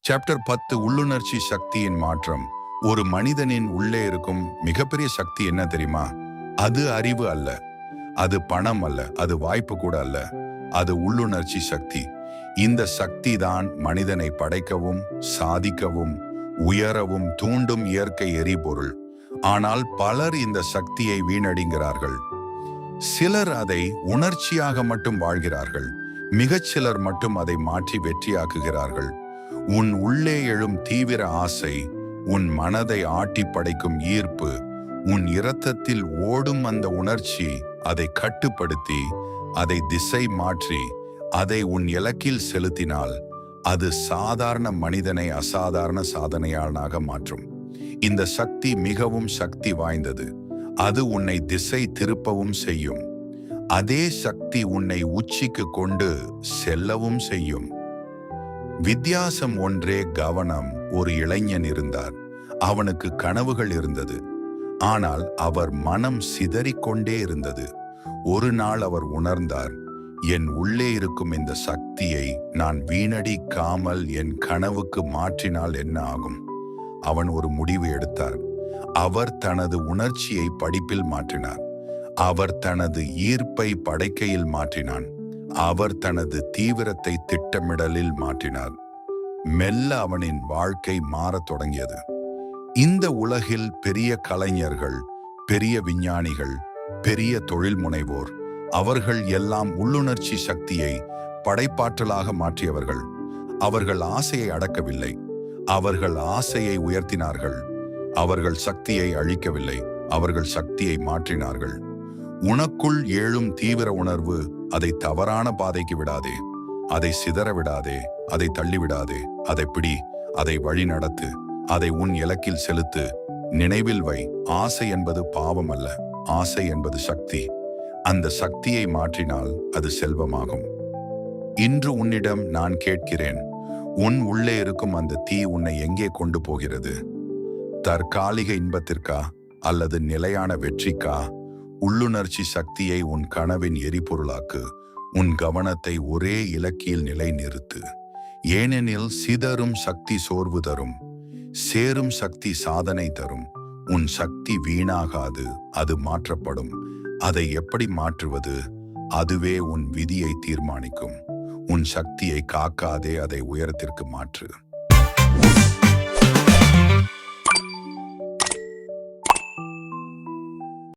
Chapter 10 உள்ளுணர்ச்சி சக்தியின் மாற்றம். ஒரு மனிதனின் உள்ளே இருக்கும் மிகப்பெரிய சக்தி என்ன தெரியுமா? அது அறிவு அல்ல, அது பணம் அல்ல, அது வாய்ப்பு கூட அல்ல. அது உள்ளுணர்ச்சி சக்தி. இந்த சக்தி தான் மனிதனை படைக்கவும், சாதிக்கவும், உயரவும் தூண்டும் இயற்கை எரிபொருள். ஆனால் பலர் இந்த சக்தியை வீணடிக்கிறார்கள். சிலர் அதை உணர்ச்சியாக மட்டும் வாழ்கிறார்கள். மிகச்சிலர் மட்டும் அதை மாற்றி வெற்றியாக்குகிறார்கள். உன் உள்ளே எழும் தீவிர ஆசை, உன் மனதை ஆட்டி படைக்கும் ஈர்ப்பு, உன் இரத்தத்தில் ஓடும் அந்த உணர்ச்சி, அதை கட்டுப்படுத்தி, அதை திசை மாற்றி, அதை உன் இலக்கில் செலுத்தினால் அது சாதாரண மனிதனை அசாதாரண சாதனையாளனாக மாற்றும். இந்த சக்தி மிகவும் சக்தி வாய்ந்தது. அது உன்னை திசை திருப்பவும் செய்யும். அதே சக்தி உன்னை உச்சிக்கு கொண்டு செல்லவும் செய்யும். வித்தியாசம் ஒன்றே, கவனம். ஒரு இளைஞன் இருந்தார். அவனுக்கு கனவுகள் இருந்தது. ஆனால் அவர் மனம் சிதறிக்கொண்டே இருந்தது. ஒரு நாள் அவர் உணர்ந்தார், என் உள்ளே இருக்கும் இந்த சக்தியை நான் வீணடிக்காமல் என் கனவுக்கு மாற்றினால் என்ன ஆகும்? அவன் ஒரு முடிவு எடுத்தார். அவர் தனது உணர்ச்சியை படிப்பில் மாற்றினார். அவர் தனது ஈர்ப்பை படைக்கையில் மாற்றினான். அவர் தனது தீவிரத்தை திட்டமிடலில் மாற்றினார். மெல்ல அவனின் வாழ்க்கை மாறத் தொடங்கியது. இந்த உலகில் பெரிய கலைஞர்கள், பெரிய விஞ்ஞானிகள், பெரிய தொழில் முனைவோர், அவர்கள் எல்லாம் உள்ளுணர்ச்சி சக்தியை படைப்பாற்றலாக மாற்றியவர்கள். அவர்கள் ஆசையை அடக்கவில்லை, அவர்கள் ஆசையை உயர்த்தினார்கள். அவர்கள் சக்தியை அழிக்கவில்லை, அவர்கள் சக்தியை மாற்றினார்கள். உனக்குள் ஏழும் தீவிர உணர்வு, அதை தவறான பாதைக்கு விடாதே. அதை சிதற விடாதே, அதை தள்ளிவிடாதே. அதை பிடி, அதை வழி நடத்து, அதை உன் இலக்கில் செலுத்து. நினைவில் வை, ஆசை என்பது பாவம் அல்ல, ஆசை என்பது சக்தி. அந்த சக்தியை மாற்றினால் அது செல்வமாகும். இன்று உன்னிடம் நான் கேட்கிறேன், உன் உள்ளே இருக்கும் அந்த தீ உன்னை எங்கே கொண்டு போகிறது? தற்காலிக இன்பத்திற்கா அல்லது நிலையான வெற்றிக்கா? உள்ளுணர்ச்சி சக்தியை உன் கனவின் எரிபொருளாக்கு. உன் கவனத்தை ஒரே இலக்கில் நிலைநிறுத்து. ஏனெனில் சிதறும் சக்தி சோர்வு தரும், சேரும் சக்தி சாதனை தரும். உன் சக்தி வீணாகாது, அது மாற்றப்படும். அதை எப்படி மாற்றுவது? அதுவே உன் விதியை தீர்மானிக்கும். உன் சக்தியை காக்காதே, அதை உயரத்திற்கு மாற்று.